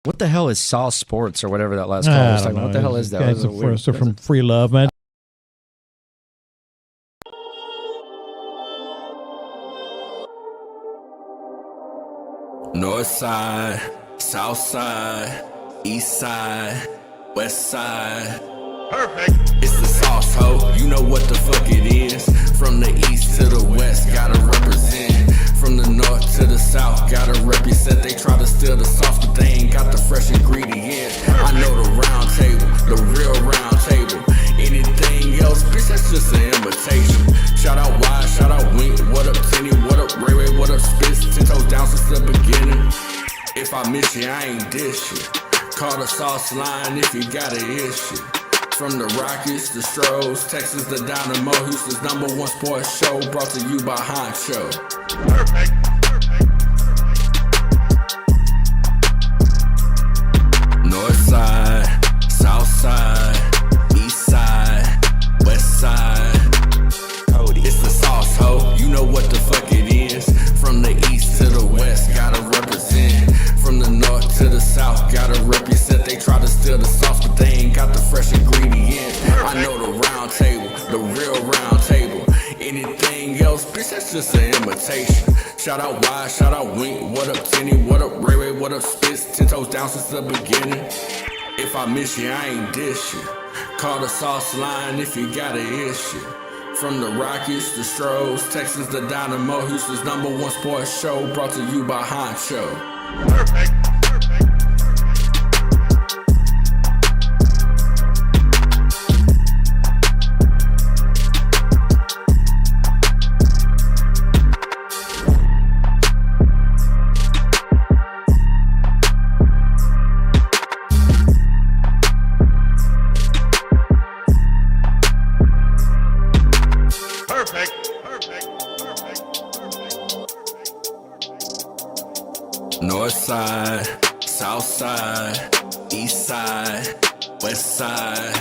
What the hell is Saw Sports or whatever that last call was talking about? What the hell is that? Guys are from Free Love, man. North side, south side, east side, west side. Perfect. It's the sauce, ho. You know what the fuck it is. From the east to the west, gotta represent. From the north to the south, gotta represent. They try to steal the sauce, but they ain't got the fresh ingredients. I know the round table, the real round table. Anything else, bitch, that's just an imitation. Shout out Wide, shout out Wink, what up Tenny, what up Ray Ray, what up Spitz, 10 toes down since the beginning. If I miss you, I ain't dish you. Call the sauce line if you got an issue. From the Rockies, the Stroud, Texas, the Dynamo, Houston's #1 sports show, brought to you by Honcho. Perfect. North side, south side, east side, west side. It's the sauce, ho. You know what the fuck it is. From the east to the west, gotta represent. From the north to the south, gotta represent. They try to steal the sauce, but they ain't got the fresh ingredients. I know the round table, the real round table. Anything else, bitch, that's just an imitation. Shout out Wide, shout out Wink, what up Tenny, what up Ray Ray, what up Spitz, 10 toes down since the beginning. If I miss you, I ain't dish you. Call the sauce line if you got an issue. From the Rockies, the Stroud, Texas, the Dynamo, Houston's #1 sports show, brought to you by Honcho. Perfect. North side, south side, east side, west side.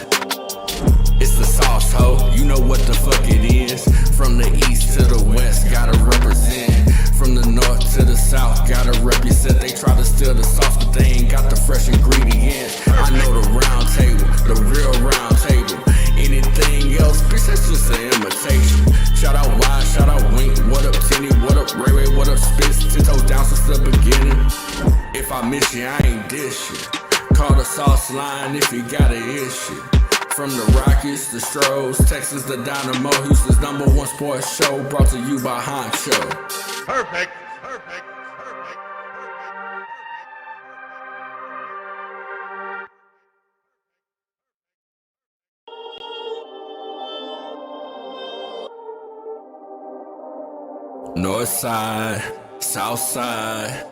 It's the sauce, ho. You know what the fuck it is. From the east to the west, gotta represent. From the north to the south, gotta represent. They try to steal the sauce, but they ain't got the fresh ingredients. I know the round table, the real round table. Anything else, bitch, that's just an imitation. Shout out Wide, shout out Wink, what up Tenny, what up Ray Ray, what up Spitz, 10 toes down since the beginning. If I miss you, I ain't dish you. Call the sauce line if you got an issue. From the Rockies, the Stroud, Texas, the Dynamo, Houston's #1 sports show, brought to you by Honcho. Perfect. North side, south side.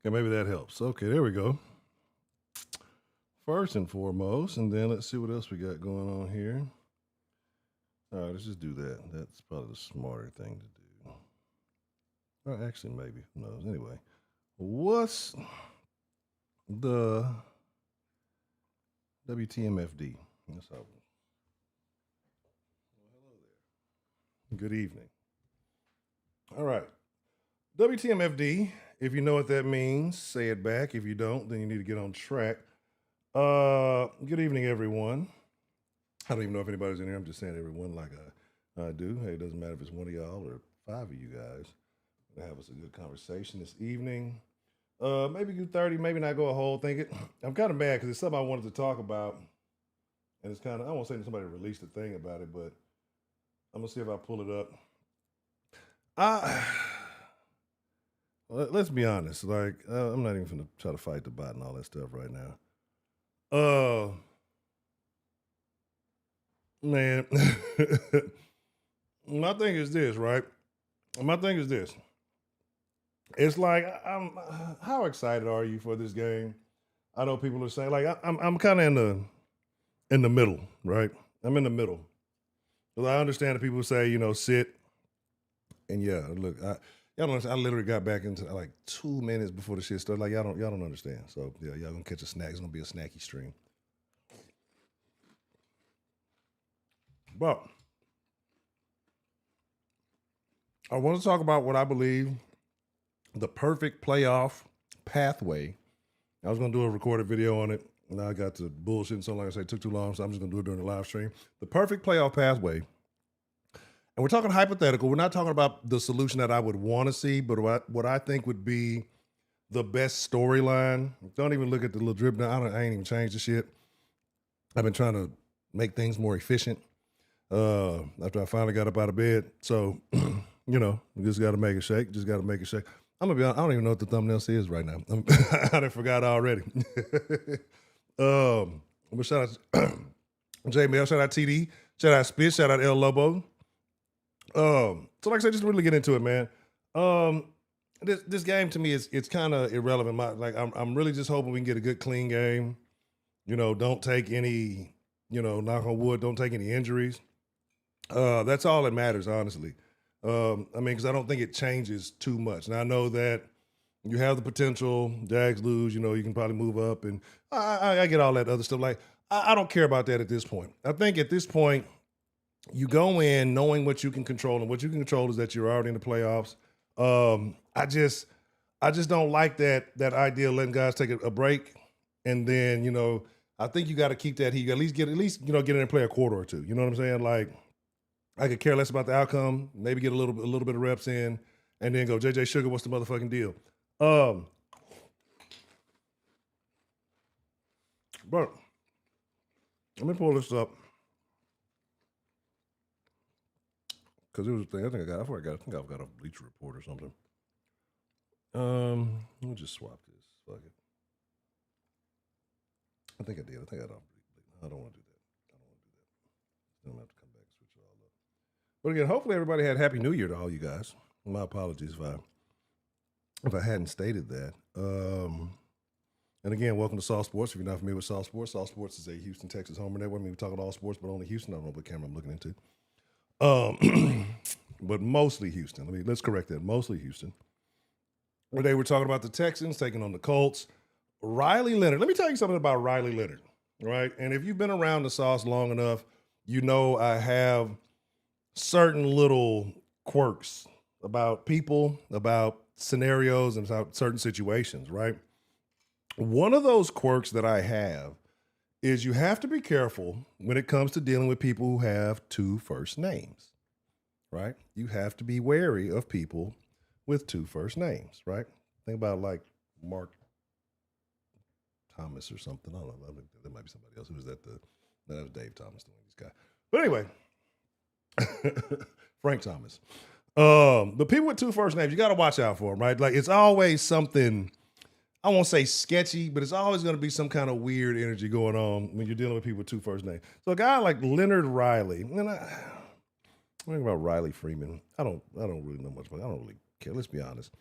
Okay, maybe that helps. Okay, there we go. First and foremost, and then let's see what else we got going on here. All right, let's just do that. That's probably the smarter thing to do. Or actually, maybe. Who knows? Anyway, what's the WTMFD? That's how. Well, hello there. Good evening. All right. WTMFD. If you know what that means, say it back. If you don't, then you need to get on track. Good evening, everyone. I don't even know if anybody's in here. I'm just saying everyone like I do. Hey, it doesn't matter if it's one of y'all or 5 of you guys. We're gonna have us a good conversation this evening. Maybe do 30, maybe not go a whole thing. I'm kind of mad because it's something I wanted to talk about. And it's kind of, I won't say that somebody released a thing about it, but I'm going to see if I pull it up. Let's be honest. Like, I'm not even going to try to fight the bot and all that stuff right now. Man, my thing is this, right? My thing is this. it's like, how excited are you for this game? I know people are saying, like, I'm kind of in the middle, right? I'm in the middle. Well, I understand that people say, sit. And yeah, look, y'all don't understand. I literally got back into like 2 minutes before the shit started. Like, y'all don't understand. So yeah, y'all gonna catch a snack. It's gonna be a snacky stream. But I want to talk about what I believe the perfect playoff pathway. I was going to do a recorded video on it, and I got to bullshit. So, like I said, it took too long, so I'm just going to do it during the live stream. The perfect playoff pathway. And we're talking hypothetical. We're not talking about the solution that I would want to see, but what I think would be the best storyline. Don't even look at the little drip down. I ain't even changed the shit. I've been trying to make things more efficient after I finally got up out of bed. So, we just got to make it shake. Just got to make it shake. I'm going to be honest, I don't even know what the thumbnail says right now. I done forgot already. But shout out J Mel, shout out TD, shout out Spitz, shout out El Lobo. So like I said, just really get into it, man. This game to me it's kind of irrelevant. I'm really just hoping we can get a good, clean game. Don't take any, knock on wood, don't take any injuries. That's all that matters, honestly. Because I don't think it changes too much. And I know that you have the potential, Jags lose, you can probably move up, and I get all that other stuff. Like, I don't care about that at this point. I think at this point, you go in knowing what you can control, and what you can control is that you're already in the playoffs. I just don't like that idea of letting guys take a break, and then I think you got to keep that heat. At least get in and play a quarter or two. You know what I'm saying? Like, I could care less about the outcome. Maybe get a little bit of reps in, and then go, JJ Sugar, what's the motherfucking deal? But let me pull this up because it was a thing. I think I've got a Bleacher Report or something. Let me just swap this. Fuck it. I think I did. I don't want to do that. I'm gonna have to come back and switch it all up. But again, hopefully everybody had Happy New Year to all you guys. My apologies if I hadn't stated that. And again, welcome to Soft Sports. If you're not familiar with Soft Sports is a Houston, Texas homer network. We talk all sports, but only Houston. I don't know what camera I'm looking into. But mostly Houston. Let's correct that. Mostly Houston. Today we're talking about the Texans taking on the Colts. Riley Leonard. Let me tell you something about Riley Leonard, right? And if you've been around the sauce long enough, I have certain little quirks about people, about scenarios, and about certain situations, right? One of those quirks that I have is you have to be careful when it comes to dealing with people who have two first names, right? You have to be wary of people with two first names, right? Think about like Mark Thomas or something. I don't know. There might be somebody else. Who was that? That was Dave Thomas, the Wendy's guy. But anyway, Frank Thomas. The people with two first names, you got to watch out for them, right? Like, it's always something, I won't say sketchy, but it's always going to be some kind of weird energy going on when you're dealing with people with two first names. So a guy like Leonard Riley, and I think about Riley Freeman. I don't really know much about it. I don't really care. Let's be honest.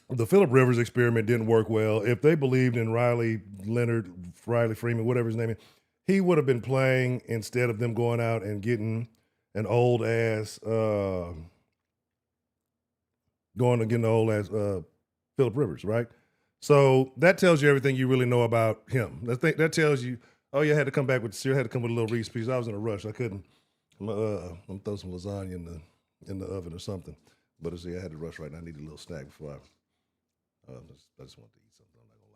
The Phillip Rivers experiment didn't work well. If they believed in Riley Freeman, whatever his name is, he would have been playing instead of them going out and getting an old ass Phillip Rivers, right? So that tells you everything you really know about him. That tells you, oh, you had to come back with cereal, had to come with a little Reese piece. I was in a rush. I couldn't. I'm gonna throw some lasagna in the oven or something. But I had to rush right now. I need a little snack before I just wanted to eat something. I'm not gonna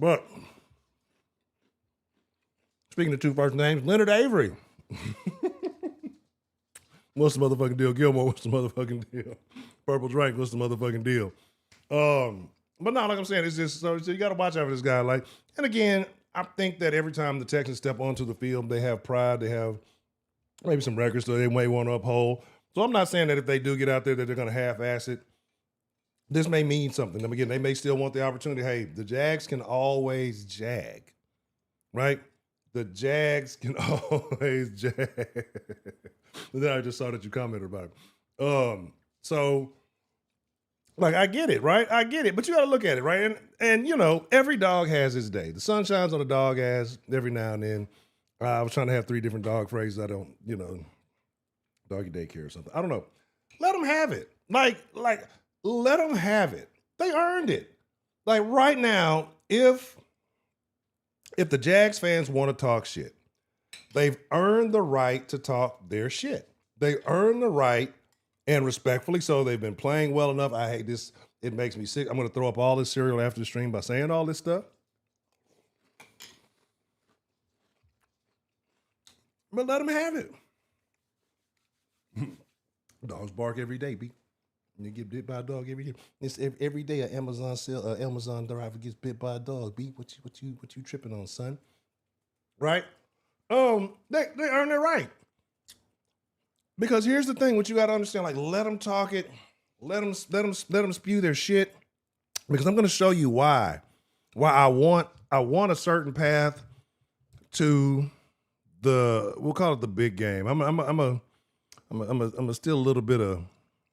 lie. But speaking of two first names, Leonard Avery. What's the motherfucking deal? Gilmore, what's the motherfucking deal? Purple Drink, what's the motherfucking deal? But no, like I'm saying, it's just so you got to watch out for this guy. Like, and again, I think that every time the Texans step onto the field, they have pride, they have maybe some records that they may want to uphold. So I'm not saying that if they do get out there that they're going to half-ass it. This may mean something. And again, they may still want the opportunity. Hey, the Jags can always jag, right? The Jags can always jag. And then I just saw that you commented about it. So, like, I get it, right? I get it, but you got to look at it, right? And you know, every dog has its day. The sun shines on a dog ass every now and then. I was trying to have 3 different dog phrases. I don't, you know, doggy daycare or something. I don't know. Let them have it. Like, let them have it. They earned it. Like right now, if the Jags fans want to talk shit, they've earned the right to talk their shit. They earned the right, and respectfully so. They've been playing well enough. I hate this. It makes me sick. I'm going to throw up all this cereal after the stream by saying all this stuff. But let them have it. Dogs bark every day, B. You get bit by a dog every day. It's every day an Amazon driver gets bit by a dog. B, what you tripping on, son? Right? They earn their right. Because here's the thing, what you got to understand, like, let them talk it, let them spew their shit. Because I'm going to show you why I want a certain path to we'll call it the big game. I'm a still a little bit of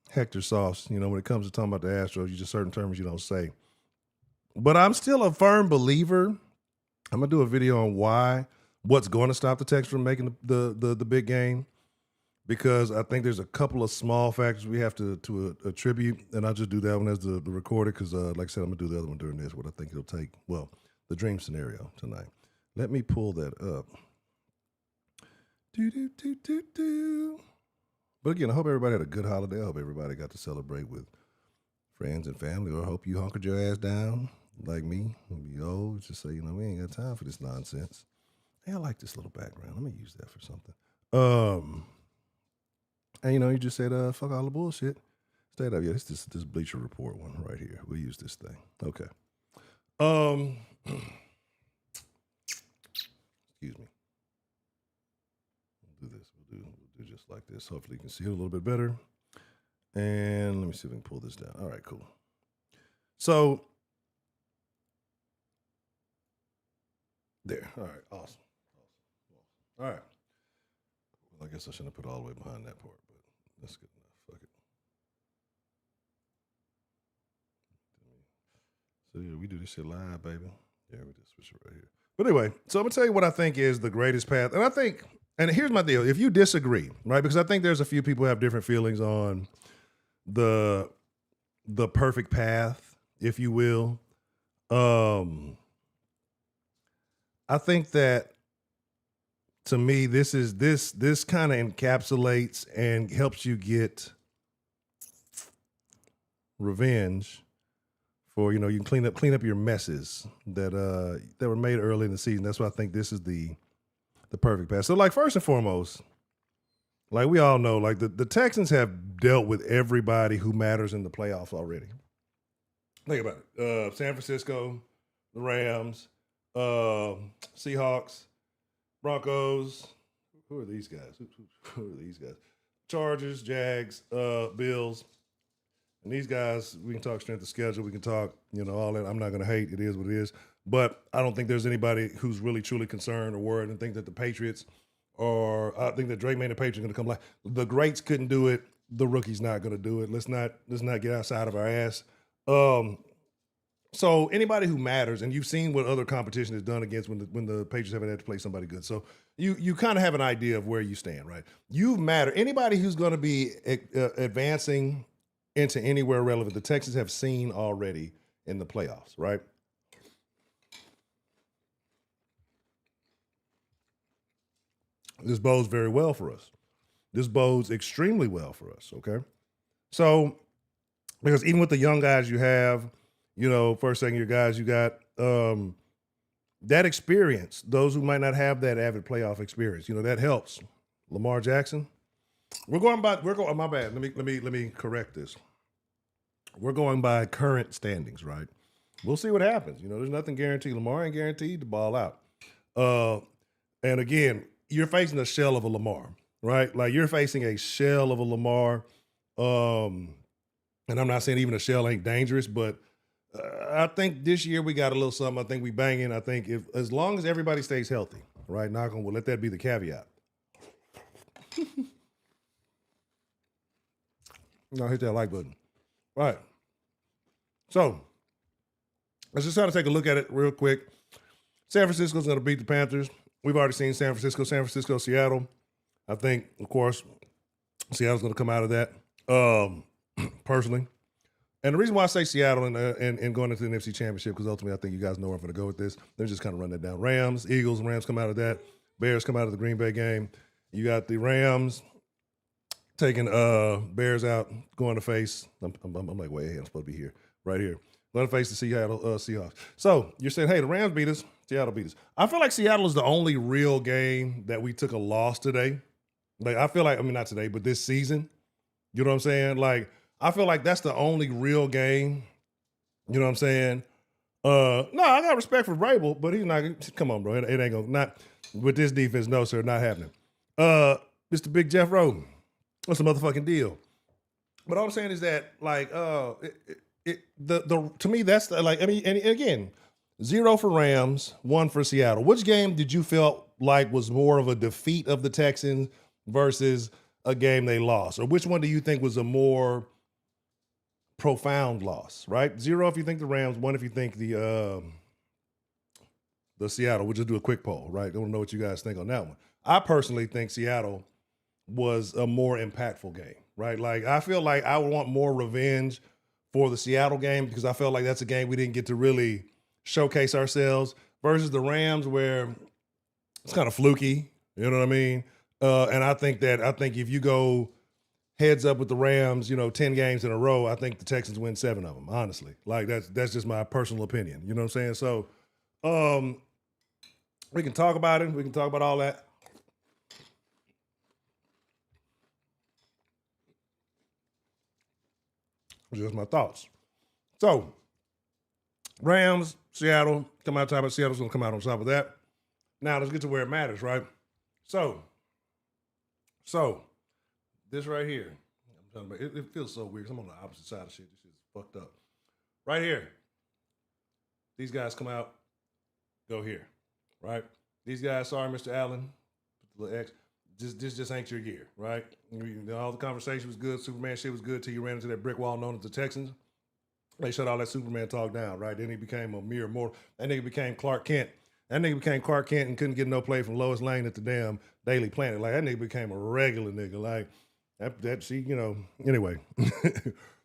Hector sauce, you know, when it comes to talking about the Astros. You just certain terms you don't say. But I'm still a firm believer. I'm gonna do a video on what's going to stop the Texans from making the big game, because I think there's a couple of small factors we have to attribute, and I'll just do that one as the recorder, because like I said, I'm gonna do the other one during this. What I think it'll take. Well, the dream scenario tonight. Let me pull that up. But again, I hope everybody had a good holiday. I hope everybody got to celebrate with friends and family, or I hope you hunkered your ass down like me. You old, just say, you know, we ain't got time for this nonsense. Hey, I like this little background. Let me use that for something. And you know, you just said, fuck all the bullshit. Stayed up. Yeah, this Bleacher Report one right here. We'll use this thing. Okay. Excuse me. We'll do this. We'll do just like this. Hopefully you can see it a little bit better. And let me see if we can pull this down. All right, cool. So there. All right, awesome. All right. Well, I guess I shouldn't have put all the way behind that part, but that's good enough. Fuck it. So yeah, we do this shit live, baby. Yeah, we just switch it right here. But anyway, so I'm gonna tell you what I think is the greatest path. And I think, and here's my deal. If you disagree, right? Because I think there's a few people who have different feelings on the perfect path, if you will. I think that, to me, this kind of encapsulates and helps you get revenge for, you know, you can clean up your messes that were made early in the season. That's why I think this is the perfect path. So, like, first and foremost, like we all know, like the Texans have dealt with everybody who matters in the playoffs already. Think about it. San Francisco, the Rams, Seahawks, Broncos. Who are these guys? Who are these guys? Chargers, Jags, Bills. And these guys, we can talk strength of schedule. We can talk, you know, all that. I'm not going to hate. It is what it is. But I don't think there's anybody who's really, truly concerned or worried and think that the Patriots, or I think that Drake May and the Patriots are going to come like, the greats couldn't do it. The rookie's not going to do it. Let's not get outside of our ass. So anybody who matters, and you've seen what other competition has done against when the Patriots haven't had to play somebody good. So you kind of have an idea of where you stand, right? You matter. Anybody who's going to be advancing into anywhere relevant, the Texans have seen already in the playoffs, right? This bodes very well for us. This bodes extremely well for us, okay? So, because even with the young guys you have, you know, first, second year guys, you got that experience. Those who might not have that avid playoff experience, you know, that helps. Lamar Jackson. My bad. Let me correct this. We're going by current standings, right? We'll see what happens. You know, there's nothing guaranteed. Lamar ain't guaranteed to ball out. And again, you're facing a shell of a Lamar, right? Like, you're facing a shell of a Lamar. And I'm not saying even a shell ain't dangerous, but I think this year we got a little something. I think we banging. I think as long as everybody stays healthy, right? Knock on wood. Let that be the caveat. No, hit that like button. All right. So let's just try to take a look at it real quick. San Francisco's going to beat the Panthers. We've already seen San Francisco, Seattle. I think, of course, Seattle's going to come out of that, personally. And the reason why I say Seattle and going into the NFC Championship, because ultimately I think you guys know where I'm going to go with this. Let me just kind of run that down. Rams, Eagles, Rams come out of that. Bears come out of the Green Bay game. You got the Rams taking Bears out, going to face. I'm like way ahead. I'm supposed to be here, right here. Going to face the Seattle Seahawks. So you're saying, hey, the Rams beat us, Seattle beat us. I feel like Seattle is the only real game that we took a loss today. Like, I feel like, I mean, not today, but this season. You know what I'm saying? Like, I feel like that's the only real game. You know what I'm saying? No, I got respect for Vrabel, but he's not. Come on, bro. It ain't gonna not with this defense. No, sir, not happening. Mr. Big Jeff Roden, what's the motherfucking deal? But all I'm saying is that, like, to me that's like, I mean, and again, 0 for Rams, 1 for Seattle. Which game did you feel like was more of a defeat of the Texans versus a game they lost, or which one do you think was a more profound loss? Right, 0 if you think the Rams, 1 if you think the Seattle. We'll just do a quick poll, right? I don't know what you guys think on that one. I personally think Seattle was a more impactful game, right? Like, I feel like I would want more revenge for the Seattle game because I felt like that's a game we didn't get to really showcase ourselves versus the Rams where it's kind of fluky, you know what I mean? And I think if you go heads up with the Rams, 10 games in a row, I think the Texans win 7 of them, honestly. Like, that's just my personal opinion. You know what I'm saying? So we can talk about it. We can talk about all that. Just my thoughts. So, Rams, Seattle, come out top of Seattle's going to come out on top of that. Now, let's get to where it matters, right? So this right here, I'm talking about, it feels so weird. I'm on the opposite side of shit. This shit's fucked up. Right here, these guys come out, go here, right? These guys, sorry, Mr. Allen, little X, this just ain't your gear, right? All the conversation was good. Superman shit was good till you ran into that brick wall known as the Texans. They shut all that Superman talk down, right? Then he became a mere mortal. That nigga became Clark Kent. That nigga became Clark Kent and couldn't get no play from Lois Lane at the damn Daily Planet. Like, that nigga became a regular nigga. Like, anyway.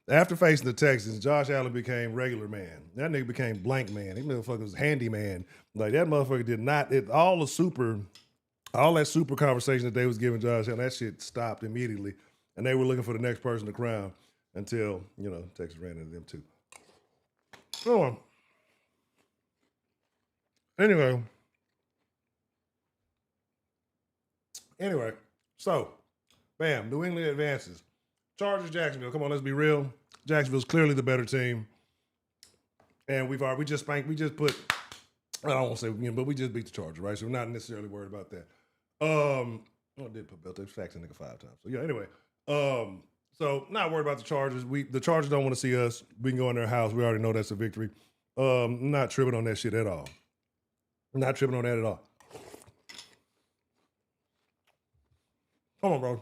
After facing the Texans, Josh Allen became regular man. That nigga became blank man. He motherfucker was handyman. Like, that motherfucker did not, all that super conversation that they was giving Josh Allen, that shit stopped immediately. And they were looking for the next person to crown until, Texas ran into them too. So, Anyway, so, bam, New England advances. Chargers, Jacksonville. Come on, let's be real. Jacksonville's clearly the better team. And we just put, I don't want to say, but we just beat the Chargers, right? So we're not necessarily worried about that. I did put Belt. They faxed the nigga 5 times. So yeah, anyway. So not worried about the Chargers. The Chargers don't want to see us. We can go in their house. We already know that's a victory. Not tripping on that shit at all. Not tripping on that at all. Come on, bro.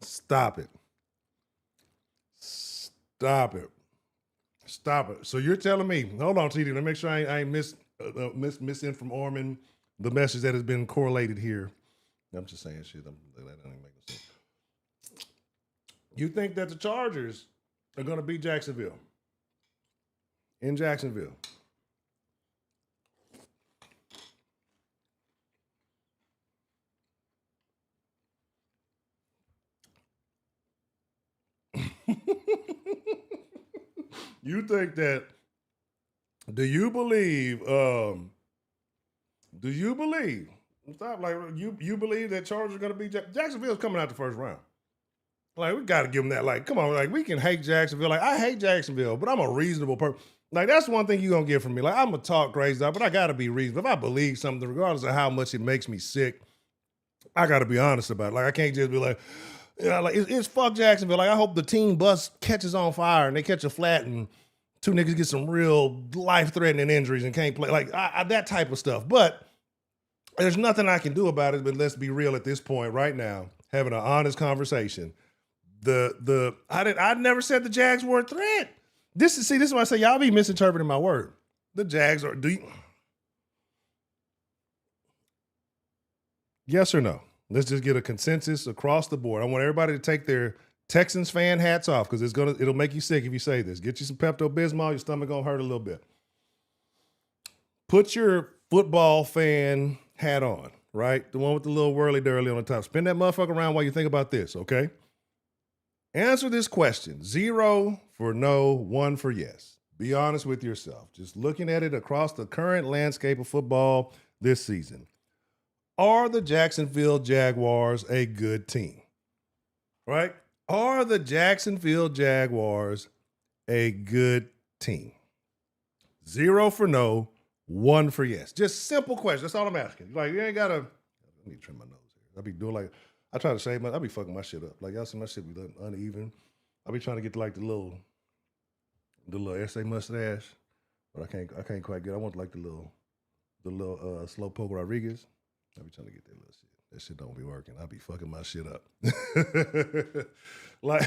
Stop it. So you're telling me, hold on, TD, let me make sure I ain't misinforming the message that has been correlated here. I'm just saying shit. That ain't making sense. You think that the Chargers are going to beat Jacksonville? In Jacksonville. You think that, do you believe, stop, like, you believe that Chargers are going to be, Jacksonville's coming out the first round. Like, we got to give them that, like, come on, like, we can hate Jacksonville. Like, I hate Jacksonville, but I'm a reasonable person. Like, that's one thing you're going to get from me. Like, I'm going to talk crazy, but I got to be reasonable. If I believe something, regardless of how much it makes me sick, I got to be honest about it. Like, I can't just be like, like it's fuck Jacksonville. Like, I hope the team bus catches on fire and they catch a flat and 2 niggas get some real life-threatening injuries and can't play. Like, that type of stuff. But there's nothing I can do about it, but let's be real at this point right now. having an honest conversation. I never said the Jags were a threat. This is why I say y'all be misinterpreting my word. The Jags are. Yes or no? Let's just get a consensus across the board. I want everybody to take their Texans fan hats off because it'll make you sick if you say this. Get you some Pepto-Bismol, your stomach gonna hurt a little bit. Put your football fan hat on, right? The one with the little whirly-dirly on the top. Spin that motherfucker around while you think about this, okay? Answer this question. 0 for no, 1 for yes. Be honest with yourself. Just looking at it across the current landscape of football this season. Are the Jacksonville Jaguars a good team? Right? Are the Jacksonville Jaguars a good team? 0 for no, 1 for yes. Just simple question. That's all I'm asking. Like, you ain't got to, let me trim my nose here. I be doing like, I try to shave I be fucking my shit up. Like, y'all see my shit be uneven. I be trying to get to like the little essay mustache, but I can't quite get it. I want like the little Slowpoke Rodriguez. I be trying to get that little shit. That shit don't be working. I be fucking my shit up. Like,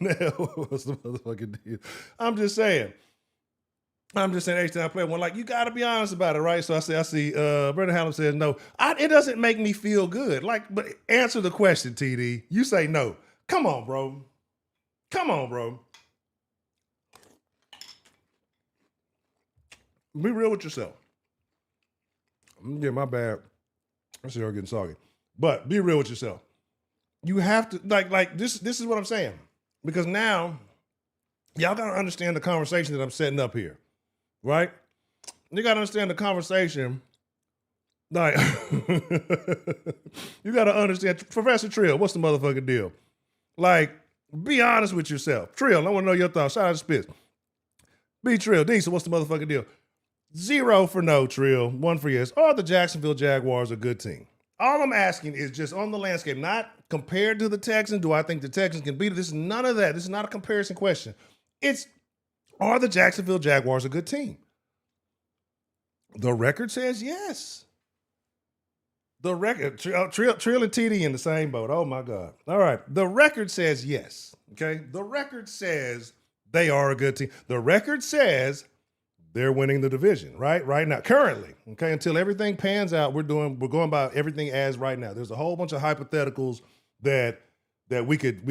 now, what's the motherfucking deal? I'm just saying, each time I play one, like, you got to be honest about it, right? So I see, Brendan Hallam says no. It doesn't make me feel good. Like, but answer the question, TD. You say no. Come on, bro. Be real with yourself. I'm gonna get my bad. I'm still getting soggy. But be real with yourself. You have to, like this is what I'm saying. Because now, y'all got to understand the conversation that I'm setting up here. Right? You got to understand the conversation. Like, you got to understand. Professor Trill, what's the motherfucking deal? Like, be honest with yourself. Trill, I want to know your thoughts. Shout out to Spitz. B Trill, Diesel, what's the motherfucking deal? 0 for no, Trill. 1 for yes. Are the Jacksonville Jaguars a good team? All I'm asking is just on the landscape, not compared to the Texans. Do I think the Texans can beat it? This is none of that. This is not a comparison question. Are the Jacksonville Jaguars a good team? The record says yes. The record, Trill and TD in the same boat. Oh, my God. All right. The record says yes. Okay? The record says they are a good team. The record says they're winning the division, right now, currently. Okay, until everything pans out, we're going by everything as right now. There's a whole bunch of hypotheticals that we could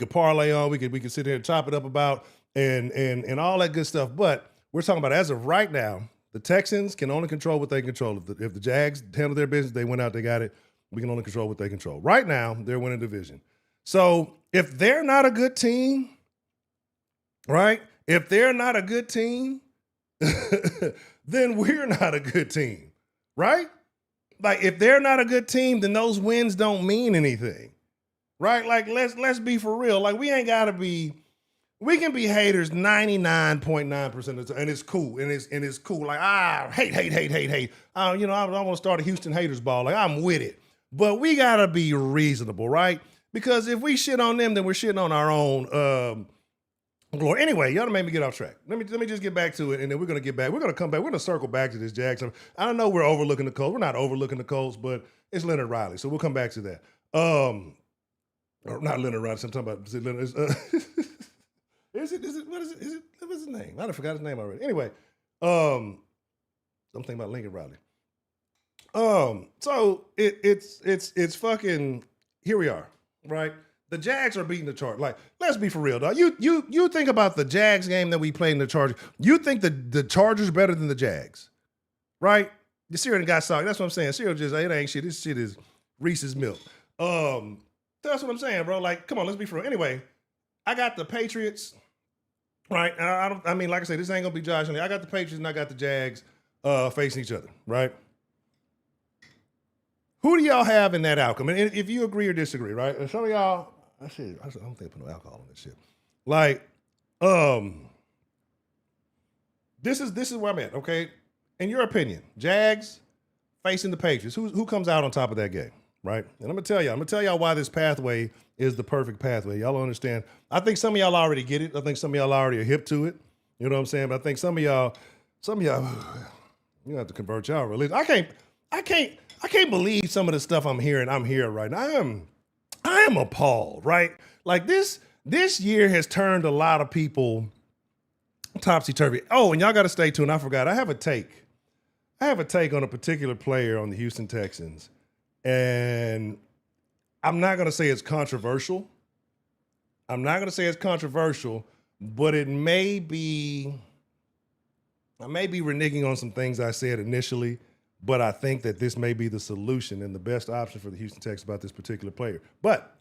parlay on. We could sit here and chop it up about and all that good stuff. But we're talking about as of right now, the Texans can only control what they control. If the Jags handle their business, they went out, they got it. We can only control what they control. Right now, they're winning division. So if they're not a good team, right? If they're not a good team, then we're not a good team, right? Like, if they're not a good team, then those wins don't mean anything, right? Like, let's be for real. Like, we ain't got to be. We can be haters 99.9% of the time, and it's cool. And it's cool. Like, hate. I want to start a Houston haters ball. Like, I'm with it. But we got to be reasonable, right? Because if we shit on them, then we're shitting on our own glory. Anyway, y'all made me get off track. Let me just get back to it, and then we're going to get back. We're going to come back. We're going to circle back to this Jags. I don't know we're overlooking the Colts. We're not overlooking the Colts, but it's Leonard Riley, so we'll come back to that. Or not Leonard Riley. I'm talking about Leonard. What is it? What's his name? I forgot his name already. Anyway, I'm thinking about Lincoln Riley. So it's fucking, here we are, right? The Jags are beating the Chargers. Like, let's be for real, dog. You think about the Jags game that we played in the Chargers. You think the Chargers better than the Jags, right? The cereal got soggy. That's what I'm saying. Cereal just, it ain't shit. This shit is Reese's milk. That's what I'm saying, bro. Like, come on, let's be for real. Anyway, I got the Patriots, right? And I mean, like I said, this ain't gonna be Josh. I got the Patriots and I got the Jags facing each other, right? Who do y'all have in that outcome? And if you agree or disagree, right? And some of y'all, I don't think I put no alcohol on this shit. Like, this is where I'm at, okay? In your opinion, Jags facing the Patriots, who comes out on top of that game, right? And I'm gonna tell y'all why this pathway is the perfect pathway. Y'all understand. I think some of y'all already get it. I think some of y'all already are hip to it. You know what I'm saying? But I think some of y'all, you have to convert y'all religion. I I can't believe some of the stuff I'm hearing right now. I am appalled, right? Like this year has turned a lot of people topsy-turvy. Oh, and y'all got to stay tuned. I forgot. I have a take on a particular player on the Houston Texans, and I'm not going to say it's controversial. But it may be, I may be reneging on some things I said initially, but I think that this may be the solution and the best option for the Houston Texans about this particular player. But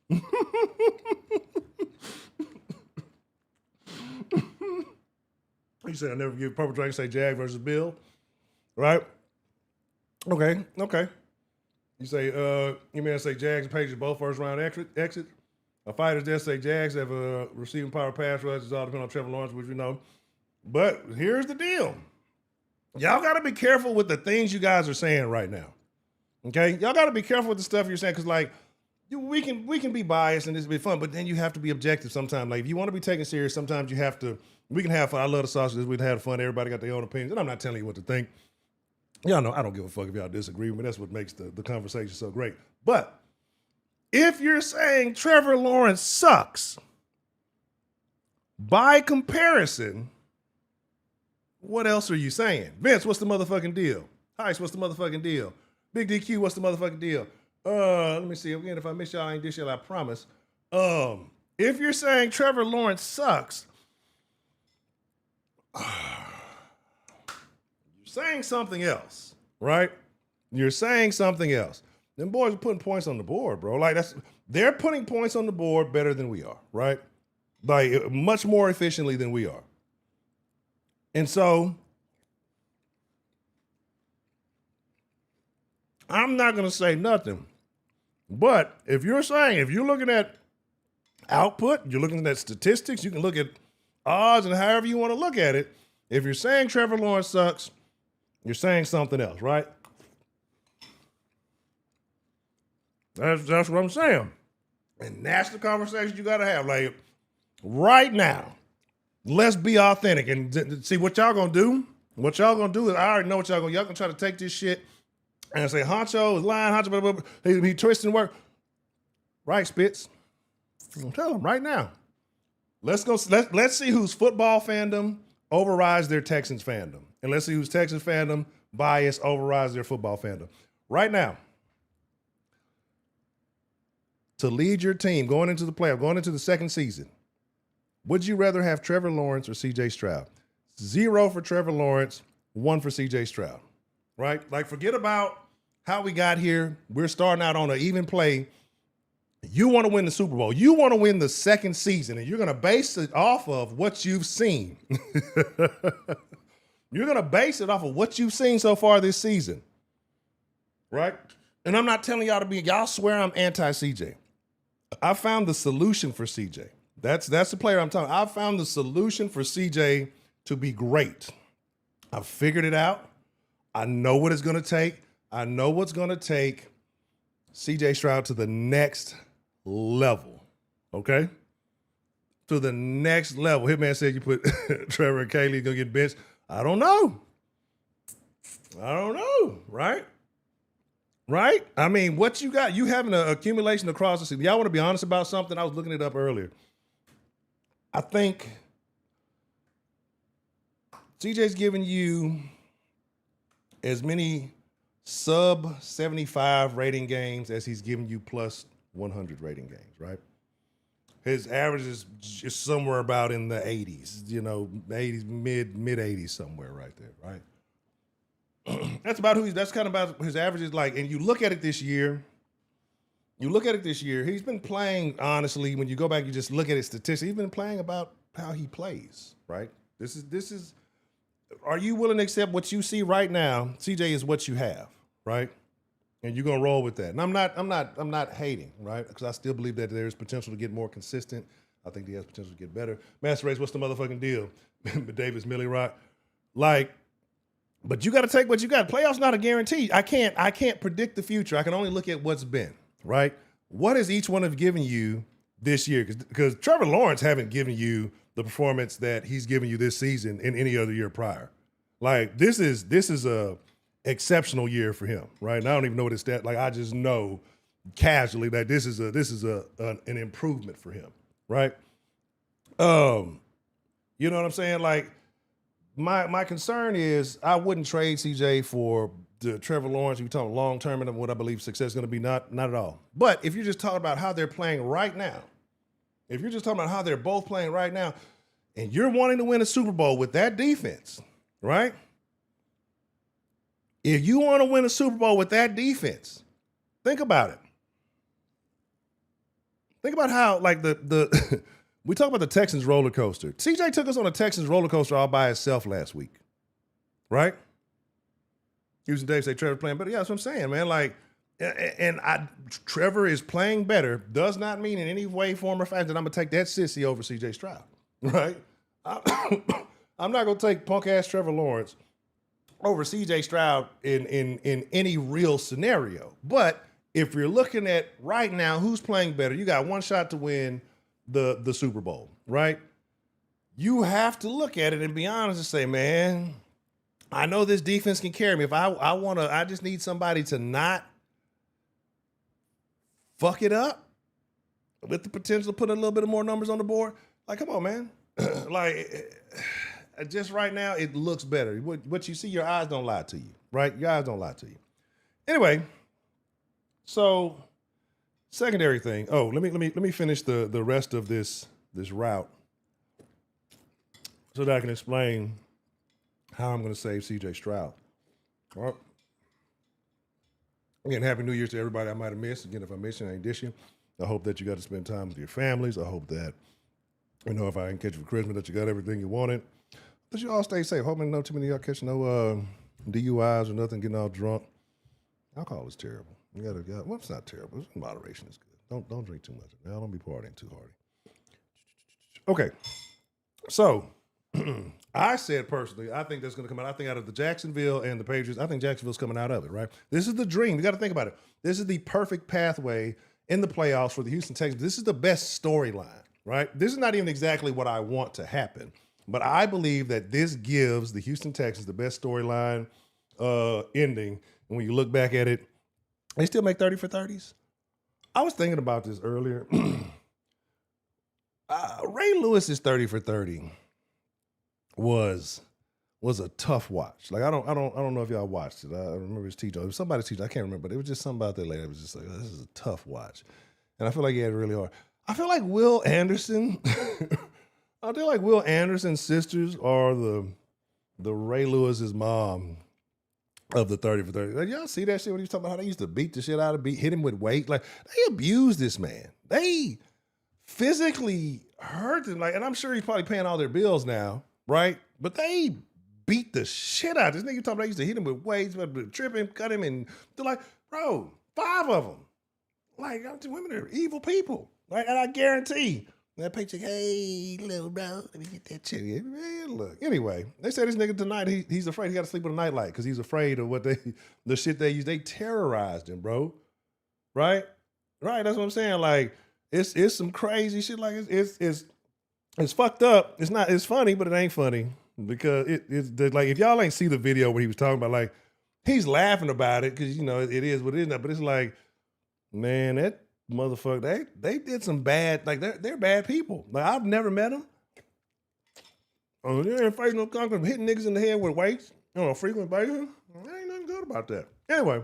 you said I never give purple drink, say Jag versus Bill, right? Okay. You say, you mean say Jags and Patriots both first round exit? A fighter's death say Jags have a receiving power pass rush. It's all depending on Trevor Lawrence, which we know. But here's the deal. Y'all got to be careful with the things you guys are saying right now. Okay? Y'all got to be careful with the stuff you're saying because, like, we can be biased and this will be fun, but then you have to be objective sometimes. Like, if you want to be taken serious, sometimes you have to. We can have fun. I love the sausages. We can have fun. Everybody got their own opinions. And I'm not telling you what to think. Y'all know I don't give a fuck if y'all disagree with me. That's what makes the conversation so great. But if you're saying Trevor Lawrence sucks, by comparison, what else are you saying? Vince, what's the motherfucking deal? Heist, what's the motherfucking deal? Big DQ, what's the motherfucking deal? Let me see. Again, if I miss y'all, I ain't dish y'all, I promise. If you're saying Trevor Lawrence sucks, you're saying something else, right? You're saying something else. Them boys are putting points on the board, bro. Like they're putting points on the board better than we are, right? Like much more efficiently than we are. And so I'm not going to say nothing. But if you're looking at output, you're looking at statistics, you can look at odds and however you want to look at it. If you're saying Trevor Lawrence sucks, you're saying something else, right? That's what I'm saying. And that's the conversation you got to have. Like, right now, let's be authentic and see what y'all going to do. What y'all going to do is, I already know what y'all going to try to take this shit and say, Honcho is lying, Honcho, blah, blah, blah. He twisting work. Right, Spitz? I'm telling him right now. Let's see whose football fandom overrides their Texans fandom. And let's see whose Texans fandom bias overrides their football fandom. Right now, to lead your team going into the playoff, going into the second season, would you rather have Trevor Lawrence or C.J. Stroud? 0 for Trevor Lawrence, 1 for C.J. Stroud, right? Like, forget about how we got here. We're starting out on an even play. You want to win the Super Bowl. You want to win the second season, and you're going to base it off of what you've seen. You're going to base it off of what you've seen so far this season, right? And I'm not telling y'all swear I'm anti-CJ. I found the solution for CJ. That's the player I'm talking about. I found the solution for CJ to be great. I figured it out. I know what it's going to take. I know what's going to take CJ Stroud to the next level, okay? To the next level. Hitman said you put Trevor and Kaylee going to get benched. I don't know, right? Right? I mean, what you got, you having an accumulation across the season. Y'all want to be honest about something? I was looking it up earlier. I think CJ's giving you as many sub 75 rating games as he's giving you plus 100 rating games, right? His average is just somewhere about in the 80s, 80s, mid 80s, somewhere right there, right? That's kind of about his averages like, and you look at it this year, he's been playing, honestly, when you go back, you just look at his statistics, he's been playing about how he plays, right? This is, are you willing to accept what you see right now? CJ is what you have, right? And you're going to roll with that. And I'm not hating, right? Because I still believe that there's potential to get more consistent. I think he has potential to get better. Master Race, what's the motherfucking deal? Davis, Millie Rock. Like, but you got to take what you got. Playoffs not a guarantee. I can't predict the future. I can only look at what's been, right? What has each one of given you this year? Because Trevor Lawrence haven't given you the performance that he's given you this season in any other year prior. Like this is a exceptional year for him, right? And I don't even know what his stat. Like I just know casually that this is an improvement for him, right? You know what I'm saying? Like my concern is I wouldn't trade CJ for the Trevor Lawrence. You talking long term and what I believe success is going to be, not at all. But if you're just talking about how they're playing right now, if you're just talking about how they're both playing right now, and you're wanting to win a Super Bowl with that defense, right? If you want to win a Super Bowl with that defense, think about it. Think about how, like, the we talk about the Texans roller coaster. CJ took us on a Texans roller coaster all by himself last week, right? Houston Dave say Trevor playing better. Yeah, that's what I'm saying, man. Like, and Trevor is playing better does not mean in any way, form, or fashion that I'm going to take that sissy over CJ Stroud, right? I'm not going to take punk-ass Trevor Lawrence over CJ Stroud in any real scenario. But if you're looking at right now who's playing better, you got one shot to win the Super Bowl, right? You have to look at it and be honest and say, man, I know this defense can carry me. If I just need somebody to not fuck it up with the potential to put a little bit of more numbers on the board. Like, come on, man. Like, just right now, it looks better. What you see, your eyes don't lie to you, right? Your eyes don't lie to you. Anyway, so secondary thing. Oh, let me finish the rest of this route so that I can explain how I'm going to save C.J. Stroud. All right. Again, Happy New Year to everybody I might have missed. Again, if I missed you, I ain't dish you. I hope that you got to spend time with your families. I hope that, if I can catch you for Christmas, that you got everything you wanted. That you all stay safe. Hoping no too many of y'all catch no DUIs or nothing, getting all drunk. Alcohol is terrible. Well, it's not terrible. Moderation is good. Don't drink too much. Now, don't be partying too hard. Okay. So, I said personally, I think that's going to come out. I think out of the Jacksonville and the Patriots, I think Jacksonville's coming out of it, right? This is the dream. You got to think about it. This is the perfect pathway in the playoffs for the Houston Texans. This is the best storyline, right? This is not even exactly what I want to happen, but I believe that this gives the Houston Texans the best storyline ending. And when you look back at it, they still make 30 for 30s. I was thinking about this earlier. Ray Lewis's 30 for 30 was a tough watch. Like I don't know if y'all watched it. I remember his teacher. It was somebody's teacher. I can't remember, but it was just something about that lady. It was just like, this is a tough watch. And I feel like he had it really hard. I feel like Will Anderson. I feel like Will Anderson's sisters are the Ray Lewis's mom of the 30 for 30. Like, y'all see that shit when he was talking about how they used to beat the shit out of hit him with weight? Like they abused this man. They physically hurt him. Like, and I'm sure he's probably paying all their bills now, right? But they beat the shit out of this nigga. Talking about they used to hit him with weights, trip him, cut him, and they're like, bro, 5 of them. Like, women are evil people. Right? And I guarantee that paycheck, hey, little bro, let me get that check. Man, look. Anyway, they said this nigga tonight, he's afraid he got to sleep with a nightlight because he's afraid of the shit they use. They terrorized him, bro. Right? Right, that's what I'm saying. Like, it's some crazy shit. Like, it's fucked up. It's funny, but it ain't funny. Because it's like, if y'all ain't see the video where he was talking about, like, he's laughing about it because, it is what it is now. But it's like, man, that motherfucker, they did some bad, like, they're bad people. Like, I've never met them. Oh, they ain't fighting no concrete, hitting niggas in the head with weights on a frequent basis. There ain't nothing good about that. Anyway,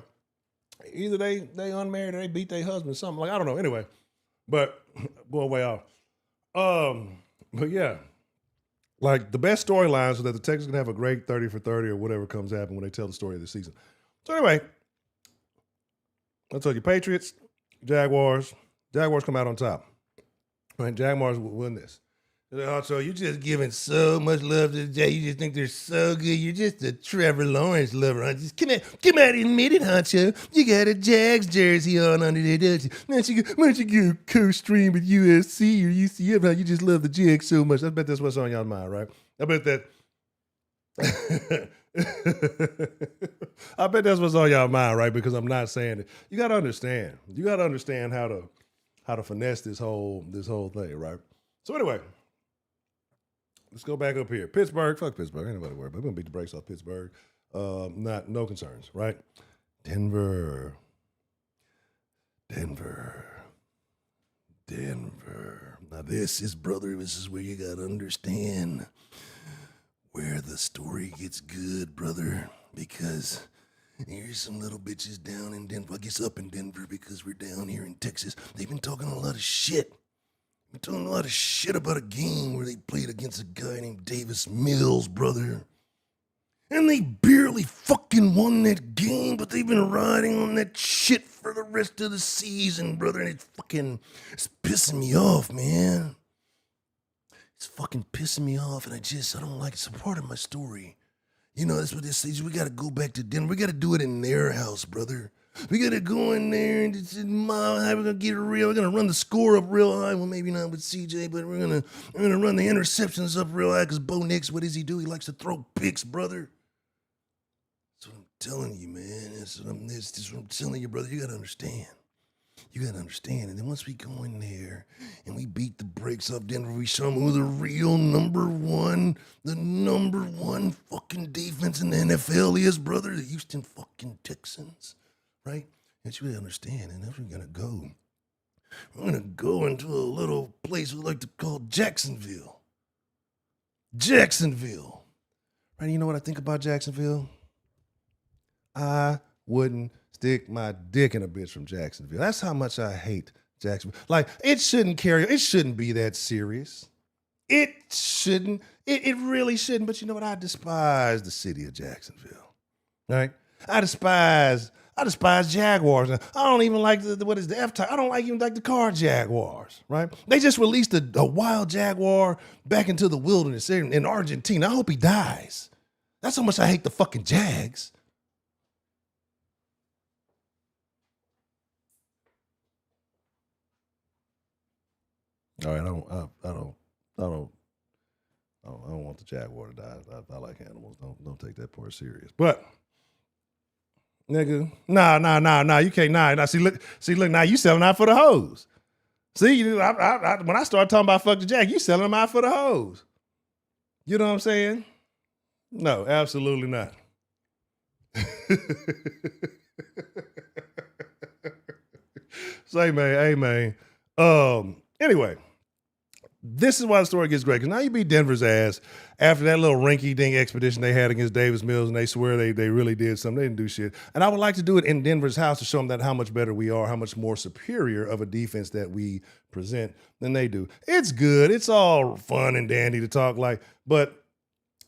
either they unmarried or they beat their husband, something. Like, I don't know. Anyway, but going way off. But yeah. Like, the best storyline so that the Texans can have a great 30 for 30 or whatever comes happen when they tell the story of the season. So anyway, I'll tell you, Patriots, Jaguars come out on top. Right? Jaguars will win this. Also, you're just giving so much love to the Jay. You just think they're so good. You're just a Trevor Lawrence lover, huh? Just come out and admit it, honcho. You got a Jags jersey on under there, don't you? Why don't you go co-stream with USC or UCF? How you just love the Jags so much. I bet that's what's on y'all's mind, right? I bet that. I bet that's what's on y'all mind, right? Because I'm not saying it. You got to understand. You got to understand how to finesse this whole thing, right? So anyway. let's go back up here. Pittsburgh, fuck Pittsburgh. Ain't nobody worried about it. We're going to beat the brakes off Pittsburgh. No concerns, right? Denver. Now this is where you got to understand where the story gets good, brother, because here's some little bitches down in Denver. I guess up in Denver because we're down here in Texas. They've been talking a lot of shit. Been talking a lot of shit about a game where they played against a guy named Davis Mills, brother. And they barely fucking won that game, but they've been riding on that shit for the rest of the season, brother. And it's pissing me off, man. It's fucking pissing me off, and I don't like it. It's a part of my story. You know, that's what this is. We got to go back to Denver. We got to do it in their house, brother. We got to go in there and just, Mom, how we going to get it real? We're going to run the score up real high. Well, maybe not with CJ, but we're going to run the interceptions up real high because Bo Nix, what does he do? He likes to throw picks, brother. That's what I'm telling you, man. That's what I'm telling you, brother. You got to understand. You got to understand. And then once we go in there and we beat the brakes off Denver, we show them who the real number one fucking defense in the NFL is, brother. The Houston fucking Texans, right? And you really understand. And then we're going to go. We're going to go into a little place we like to call Jacksonville. Right? You know what I think about Jacksonville? I wouldn't stick my dick in a bitch from Jacksonville. That's how much I hate Jacksonville. Like, it shouldn't be that serious. It really shouldn't. But you know what? I despise the city of Jacksonville, right? I despise Jaguars. I don't even like what is the F-type. I don't even like the car Jaguars, right? They just released a wild Jaguar back into the wilderness in Argentina. I hope he dies. That's how much I hate the fucking Jags. All right, I don't want the Jaguar to die. I like animals. Don't take that part serious. But nigga, nah, you can't. Nah. See, look. Now you selling out for the hoes. See, when I start talking about fuck the Jag, you selling them out for the hoes. You know what I'm saying? No, absolutely not. Say, man, hey, man. Anyway, this is why the story gets great, because now you beat Denver's ass after that little rinky-dink expedition they had against Davis Mills, and they swear they really did something. They didn't do shit. And I would like to do it in Denver's house to show them that how much better we are, how much more superior of a defense that we present than they do. It's good. It's all fun and dandy to talk like, but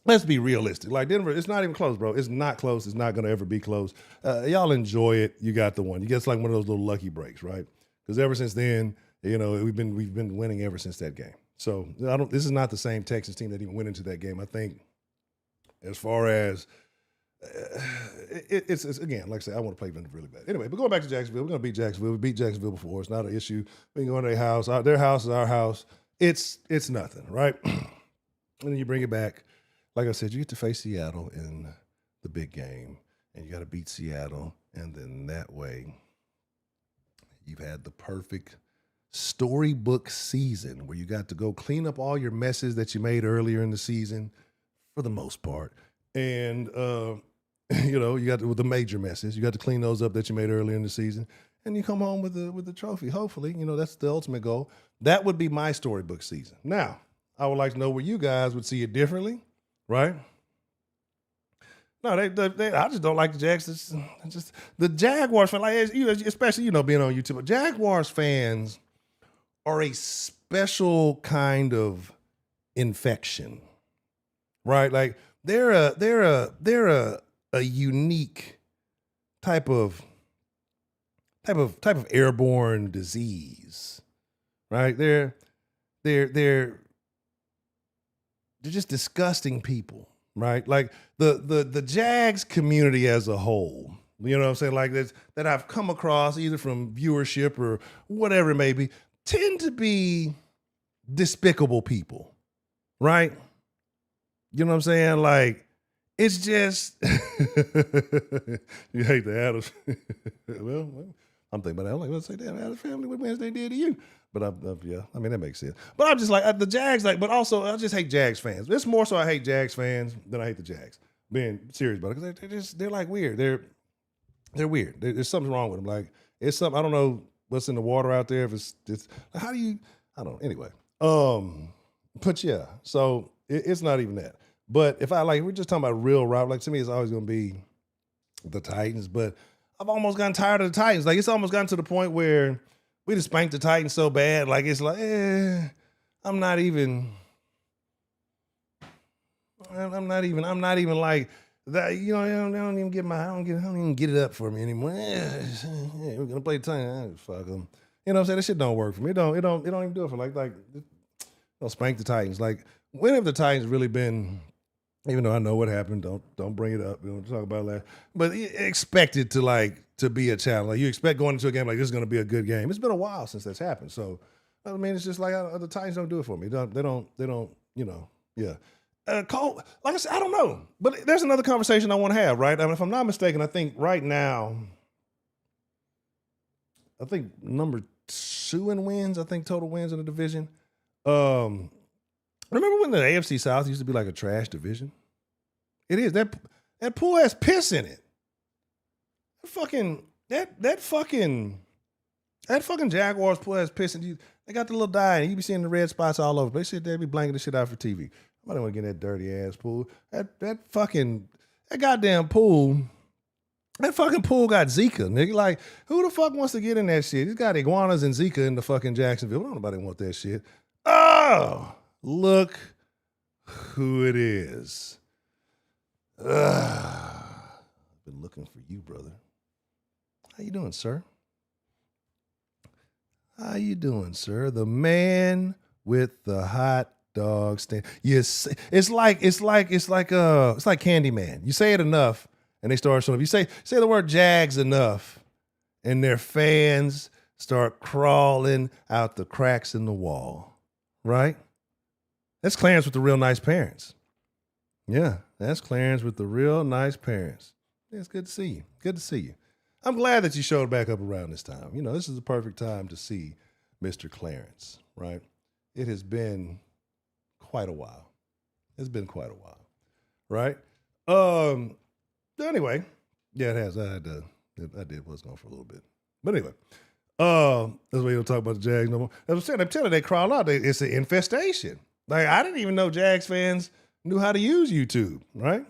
let's be realistic. Like Denver, it's not even close, bro. It's not close. It's not going to ever be close. Y'all enjoy it. You got the one. You get like one of those little lucky breaks, right? Because ever since then, you know, we've been winning ever since that game. So this is not the same Texas team that even went into that game. I think as far as it's again, like I said, I want to play them really bad. Anyway, but going back to Jacksonville, we're going to beat Jacksonville. We beat Jacksonville before. It's not an issue. We can go into their house. Their house is our house. It's nothing, right? And then you bring it back. Like I said, you get to face Seattle in the big game, and you got to beat Seattle. And then that way, you've had the perfect storybook season where you got to go clean up all your messes that you made earlier in the season for the most part. And, you know, you got the major messes. You got to clean those up that you made earlier in the season. And you come home with the trophy. Hopefully, you know, that's the ultimate goal. That would be my storybook season. Now, I would like to know where you guys would see it differently, right? No, they I just don't like the Jags. Just the Jaguars fan, like especially, you know, being on YouTube. Jaguars fans are a special kind of infection, right? Like they're a unique type of airborne disease, right? They're just disgusting people, right? Like the Jags community as a whole, you know what I'm saying? Like that I've come across either from viewership or whatever it may be, tend to be despicable people, right? You know what I'm saying? Like, it's just, you hate the Adams. well, I'm thinking about that. I'm like, let's say, damn, how the family what Wednesday did to you. But yeah, I mean, that makes sense. But I'm just like, the Jags, like, but also, I just hate Jags fans. It's more so I hate Jags fans than I hate the Jags. Being serious about it, because they're like weird. They're weird. There's something wrong with them. Like, it's something, I don't know what's in the water out there. If it's how do you, I don't know. Anyway. But yeah, so it's not even that. But if we're just talking about real rival, like to me, it's always going to be the Titans. But I've almost gotten tired of the Titans. Like, it's almost gotten to the point where we just spanked the Titans so bad. Like, it's like, I'm not even like that. You know, I don't even get it up for me anymore. We're gonna play the Titans. Fuck them. You know what I'm saying? That shit don't work for me. It don't even do it for like don't spank the Titans. Like, when have the Titans really been? Even though I know what happened, don't bring it up. We don't talk about that. But expect it to be a challenge. Like, you expect going into a game like this is going to be a good game. It's been a while since that's happened. So, I mean, it's just like the Titans don't do it for me. They don't. You know, yeah. Cole, like I said, I don't know. But there's another conversation I want to have, right? I mean, if I'm not mistaken, I think right now, number 2 in wins. I think total wins in the division. Remember when the AFC South used to be like a trash division? It is. That pool has piss in it. That fucking Jaguars pool has piss in it. They got the little dye, and you be seeing the red spots all over. They sit there, be blanking the shit out for TV. I don't want to get in that dirty ass pool. That goddamn pool. That fucking pool got Zika, nigga. Like, who the fuck wants to get in that shit? He's got iguanas and Zika in the fucking Jacksonville. Don't nobody want that shit. Oh, look who it is. I've been looking for you, brother. How you doing, sir? How you doing, sir? The man with the hot dog stand. Yes, it's like Candyman. You say it enough, and they start showing up. You say the word Jags enough, and their fans start crawling out the cracks in the wall. Right? That's Clarence with the real nice parents. Yeah, that's Clarence with the real nice parents. Yeah, it's good to see you. Good to see you. I'm glad that you showed back up around this time. You know, this is the perfect time to see Mr. Clarence, right? It has been quite a while. It's been quite a while, right? Anyway, yeah, it has. I did what's going for a little bit. But anyway, that's why you don't talk about the Jags no more. As I said, I'm telling you, they crawl out. It's an infestation. Like, I didn't even know Jags fans knew how to use YouTube, right?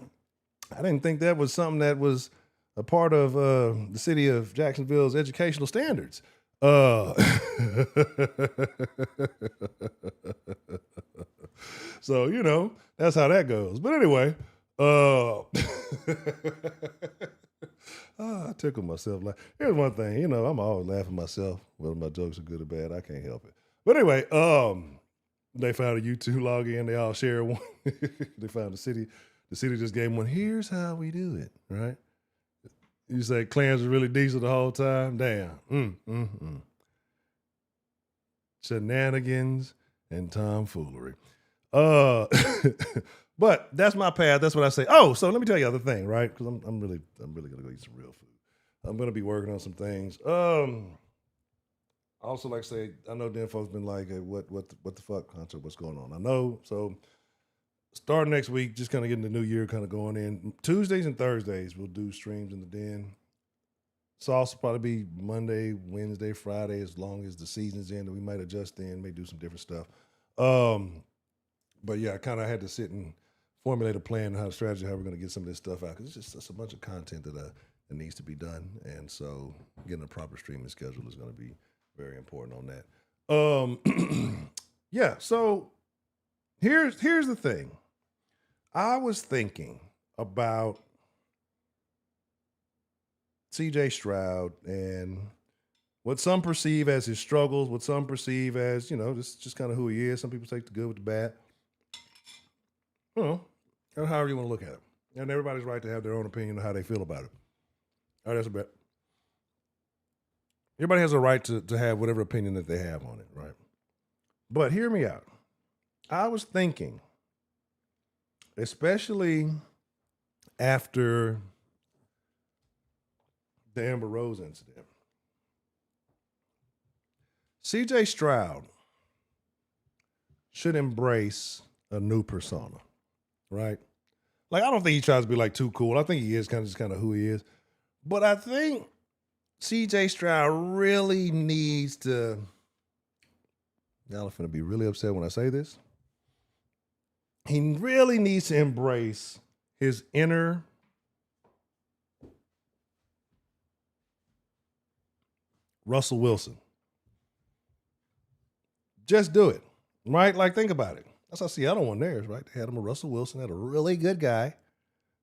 I didn't think that was something that was a part of the city of Jacksonville's educational standards. So, you know, that's how that goes. But anyway, I tickle myself. Like, here's one thing, you know, I'm always laughing myself, whether my jokes are good or bad. I can't help it. But anyway, they found a YouTube login. They all share one. They found the city. The city just gave one. Here's how we do it, right? You say Clarence was really decent the whole time? Damn. Shenanigans and tomfoolery. But that's my path. That's what I say. Oh, so let me tell you the other thing, right? Because I'm really gonna go eat some real food. I'm gonna be working on some things. I also like to say, I know Dan folks been like, hey, what the fuck, Hunter, what's going on? I know. So starting next week, just kind of getting the new year kind of going in. Tuesdays and Thursdays, we'll do streams in the den. So also probably be Monday, Wednesday, Friday, as long as the season's in. We might adjust then, may do some different stuff. But yeah, I kind of had to sit and formulate a plan, how to strategy, how we're going to get some of this stuff out. Because it's just a bunch of content that needs to be done. And so getting a proper streaming schedule is going to be very important on that. Yeah, so here's the thing. I was thinking about CJ Stroud and what some perceive as his struggles, what some perceive as, you know, just kind of who he is. Some people take the good with the bad. You know, and however you want to look at it. And everybody's right to have their own opinion on how they feel about it. All right, that's a bet. Everybody has a right to have whatever opinion that they have on it, right? But hear me out. I was thinking, especially after the Amber Rose incident, CJ Stroud should embrace a new persona, right? Like, I don't think he tries to be like too cool. I think he is kind of who he is. But I think CJ Stroud really needs to, y'all are finna be really upset when I say this. He really needs to embrace his inner Russell Wilson. Just do it, right? Like, think about it. That's how Seattle won theirs, right? They had him a Russell Wilson, had a really good guy.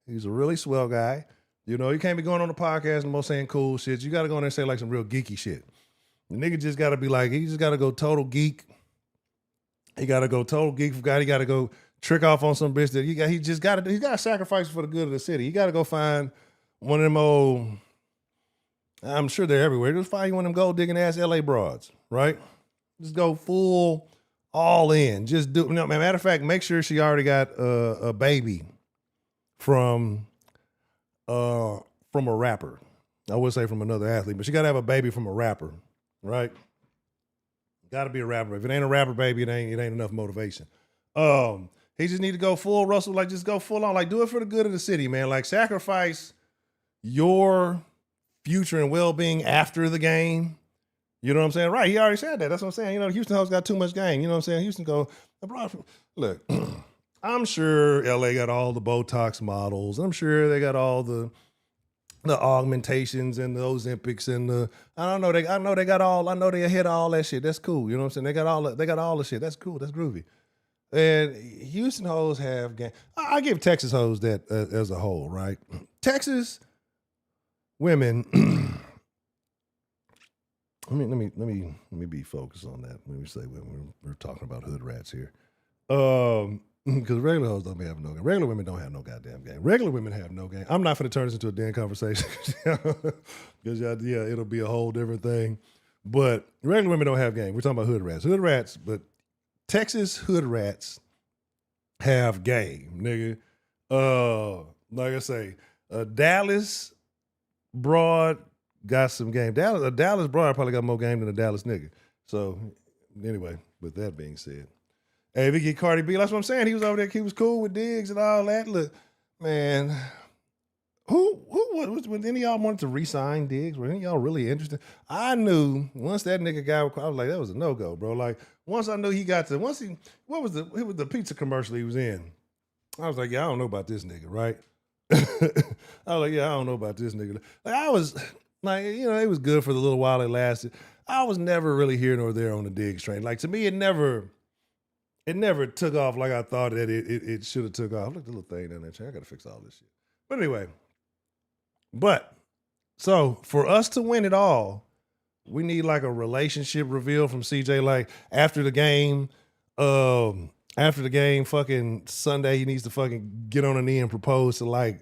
He's a really swell guy. You know, you can't be going on the podcast and saying cool shit. You got to go in there and say like some real geeky shit. The nigga just got to be like, he just got to go total geek. He got to go total geek for God. He got to go trick off on some bitch that he got to sacrifice for the good of the city. He got to go find one of them old, I'm sure they're everywhere. Just find one of them gold digging ass LA broads, right? Just go full all in. Just do, matter of fact, make sure she already got a baby from a rapper. I would say from another athlete, but she got to have a baby from a rapper, right? Got to be a rapper. If it ain't a rapper baby, it ain't enough motivation. He just need to go full Russell, like just go full on, like do it for the good of the city, man. Like sacrifice your future and well-being after the game. You know what I'm saying? Right. He already said that. That's what I'm saying. You know, Houston House got too much game. You know what I'm saying? Houston go, look, I'm sure LA got all the Botox models. I'm sure they got all the augmentations and the Ozempics and I know they got all, I know they ahead of all that shit. That's cool. You know what I'm saying? They got all the shit. That's cool. That's groovy. And Houston hoes have game. I give Texas hoes that as a whole, right? Texas women. Let me be focused on that. Let me say when we're talking about hood rats here. Because regular hoes don't have no game. Regular women don't have no goddamn game. Regular women have no game. I'm not going to turn this into a damn conversation because it'll be a whole different thing. But regular women don't have game. We're talking about hood rats. Hood rats, but Texas hood rats have game, nigga. Like I say, a Dallas broad got some game. A Dallas broad probably got more game than a Dallas nigga. So anyway, with that being said, hey, if he get Cardi B, that's what I'm saying. He was over there. He was cool with Diggs and all that. Look, man, who was any of y'all wanted to re-sign Diggs? Were any of y'all really interested? I knew once that nigga got, I was like, that was a no-go, bro. Like once I knew what was the pizza commercial he was in? I was like, yeah, I don't know about this nigga, right? I was like, yeah, I don't know about this nigga. Like I was like, you know, it was good for the little while it lasted. I was never really here nor there on the Diggs train. Like to me, it never took off like I thought that it should have took off. Look at the little thing down there. I got to fix all this shit. But anyway, so for us to win it all, we need like a relationship reveal from CJ. Like after the game, fucking Sunday, he needs to fucking get on a knee and propose to like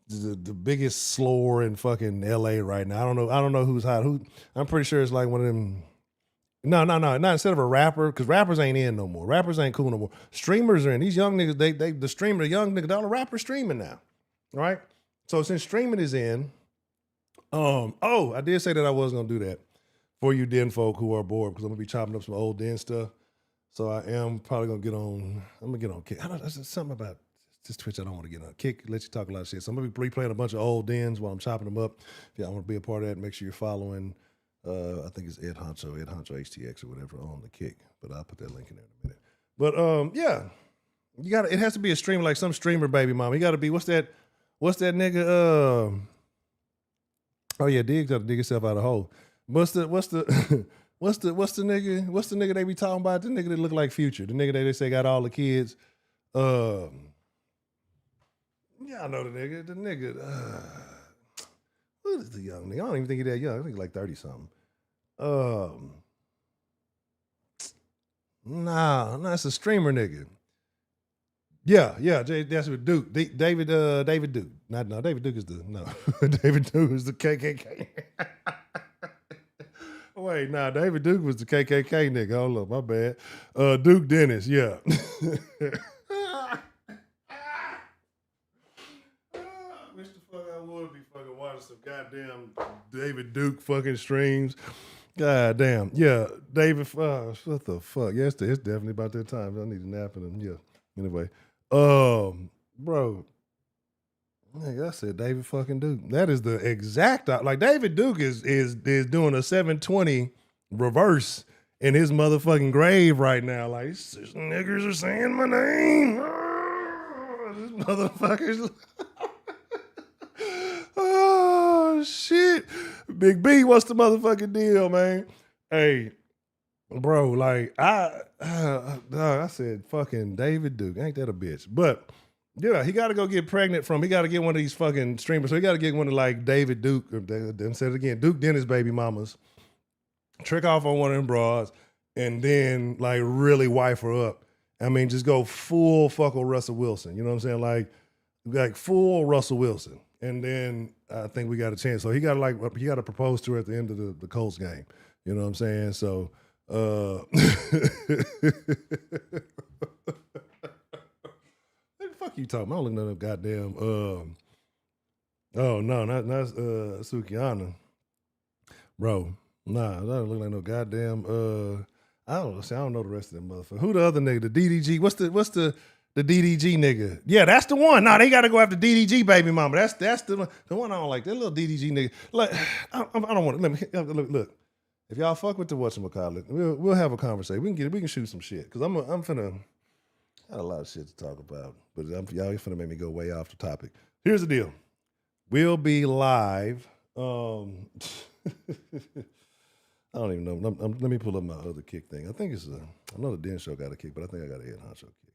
the biggest slore in fucking LA right now. I don't know who's hot. I'm pretty sure it's like one of them. No, not instead of a rapper, because rappers ain't in no more. Rappers ain't cool no more. Streamers are in. These young niggas, the young niggas, all the rappers streaming now, right? So since streaming is in, I did say that I was gonna do that for you Den folk who are bored, because I'm gonna be chopping up some old Den stuff. So I am probably gonna get on. I'm gonna get on Kick. There's something about this Twitch I don't want to get on. Kick let you talk a lot of shit. So I'm gonna be replaying a bunch of old Dens while I'm chopping them up. If y'all want to be a part of that, make sure you're following. I think it's Ed Honcho HTX or whatever on the Kick, but I'll put that link in there in a minute. But yeah, it has to be a streamer, like some streamer baby mama. You got to be what's that nigga? Oh yeah, Diggs got to dig himself out of the hole. What's the nigga they be talking about? The nigga that look like Future, the nigga that they say got all the kids. Yeah, I know the nigga. Who is the young nigga? I don't even think he's that young. I think he's like 30-something. Nah, it's a streamer nigga. Yeah, that's with Duke. David Duke. No, David Duke is David Duke is the KKK. Wait, David Duke was the KKK nigga. Hold up, my bad. Duke Dennis, yeah. Wish the fuck I would be fucking watching some goddamn David Duke fucking streams. God damn. Yeah, David. What the fuck? Yeah, it's definitely about that time. I need a nap and yeah. Anyway, bro. Nigga, I said David fucking Duke. That is the exact like David Duke is doing a 720 reverse in his motherfucking grave right now. Like these niggers are saying my name. This motherfuckers. Oh shit. Big B, what's the motherfucking deal, man? Hey, bro, like I said fucking David Duke. Ain't that a bitch? But yeah, he got to go get pregnant from. He got to get one of these fucking streamers. So he got to get one of like David Duke. Then said it again, Duke Dennis baby mamas. Trick off on one of them broads, and then like really wife her up. I mean, just go full fuckle Russell Wilson. You know what I'm saying? Like full Russell Wilson. And then I think we got a chance. So he got to propose to her at the end of the Colts game. You know what I'm saying? So. Fuck you talking? I don't look no goddamn. Oh no, not Sukiana, bro. Nah, I don't look like no goddamn. I don't know the rest of them motherfuckers. Who the other nigga? The DDG. What's the DDG nigga? Yeah, that's the one. Nah, they got to go after DDG baby mama. That's the one I don't like. That little DDG nigga. Like I don't want to. Let me look. If y'all fuck with the whatchamacallit, we'll have a conversation. We can shoot some shit because I'm finna. I had a lot of shit to talk about, but y'all finna make me go way off the topic. Here's the deal. We'll be live. I don't even know. Let me pull up my other kick thing. I think it's I know the Den Show got a kick, but I think I got a Ed Honcho kick.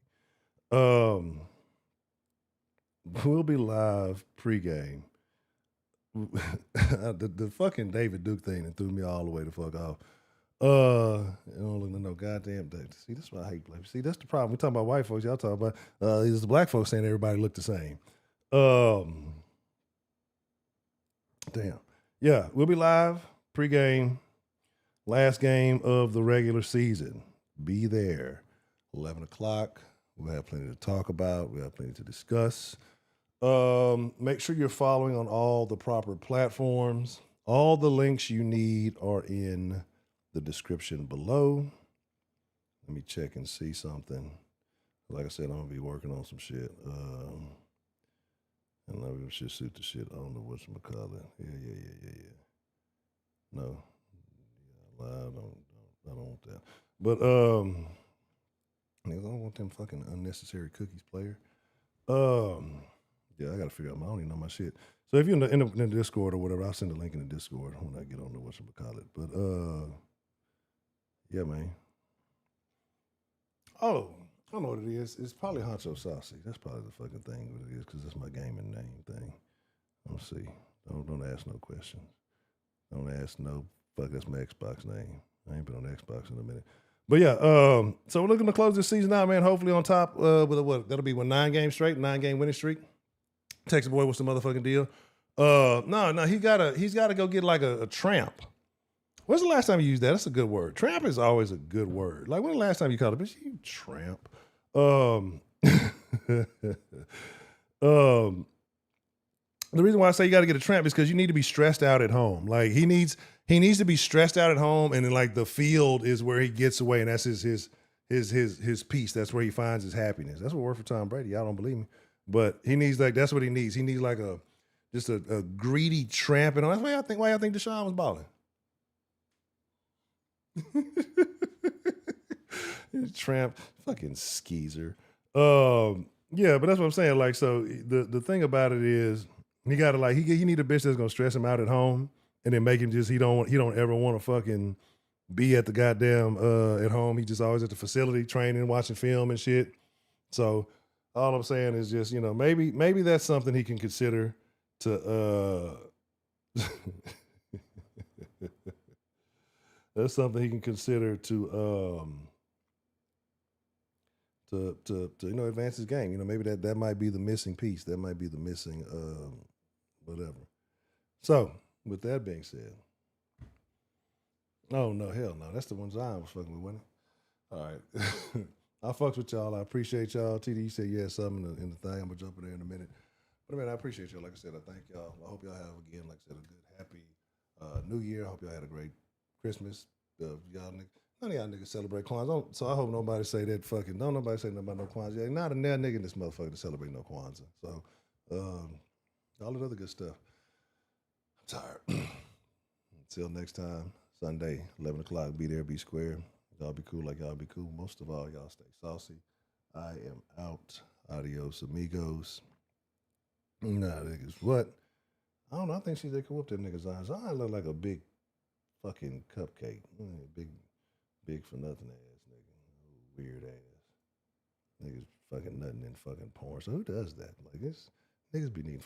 We'll be live pregame. The fucking David Duke thing that threw me all the way the fuck off. I don't look no goddamn day. See, this is why I hate black. See, that's the problem. We're talking about white folks. Y'all talking about it's the black folks saying everybody look the same. Damn. Yeah, we'll be live pregame, last game of the regular season. Be there, 11 o'clock. We'll have plenty to talk about. We'll have plenty to discuss. Make sure you're following on all the proper platforms. All the links you need are in the description below. Let me check and see something. Like I said, I'm gonna be working on some shit. And let me just shoot the shit. I don't know whatchamacallit. Yeah. No. I don't want that. But I don't want them fucking unnecessary cookies, player. Yeah, I gotta figure out I don't even know my shit. So if you're in the Discord or whatever, I'll send a link in the Discord when I get on the whatchamacallit. But yeah, man. Oh, I don't know what it is. It's probably Honcho Saucy. That's probably the fucking thing what it is, because that's my gaming name thing. Let's see. Don't ask no questions. Don't ask no fuck, that's my Xbox name. I ain't been on Xbox in a minute. But yeah, so we're looking to close this season out, man. Hopefully on top with what that'll be 9 games straight, 9-game winning streak. Texas boy, what's the motherfucking deal? No, he's gotta go get like a tramp. When's the last time you used that? That's a good word. Tramp is always a good word. Like, when the last time you called a bitch, you tramp? The reason why I say you got to get a tramp is because you need to be stressed out at home. Like, he needs to be stressed out at home, and then like the field is where he gets away, and that's his peace. That's where he finds his happiness. That's what worked for Tom Brady. Y'all don't believe me, but he needs that's what he needs. He needs like a greedy tramp, and that's why I think Deshaun was balling. Tramp, fucking skeezer. Yeah, but that's what I'm saying. Like, so the thing about it is, he gotta like he need a bitch that's gonna stress him out at home, and then make him just he don't ever want to fucking be at the goddamn at home. He just always at the facility training, watching film and shit. So all I'm saying is just, maybe that's something he can consider to that's something he can consider to advance his game. Maybe that might be the missing piece. That might be the missing whatever. So with that being said, oh no, hell no, that's the one Zion was fucking with, wasn't it? All right. I fucks with y'all. I appreciate y'all. TD, you said you had something in the thing. I'm gonna jump in there in a minute. But man, I appreciate y'all. Like I said, I thank y'all. I hope y'all have again, like I said, a good, happy New Year. I hope y'all had a great Christmas. Y'all niggas, none of y'all niggas celebrate Kwanzaa. So I hope nobody say that fucking. Don't nobody say nothing about no Kwanzaa. Yeah, not a nair nigga in this motherfucker to celebrate no Kwanzaa. So all that other good stuff. I'm tired. Until next time, Sunday, 11 o'clock. Be there, be square. Y'all be cool like y'all be cool. Most of all, y'all stay saucy. I am out. Adios, amigos. Nah, niggas, what? I don't know. I think she did whoop that nigga's eyes. I look like a big fucking cupcake. Big for nothing ass nigga. Weird ass. Niggas fucking nothing in fucking porn. So who does that? Like, this niggas be needing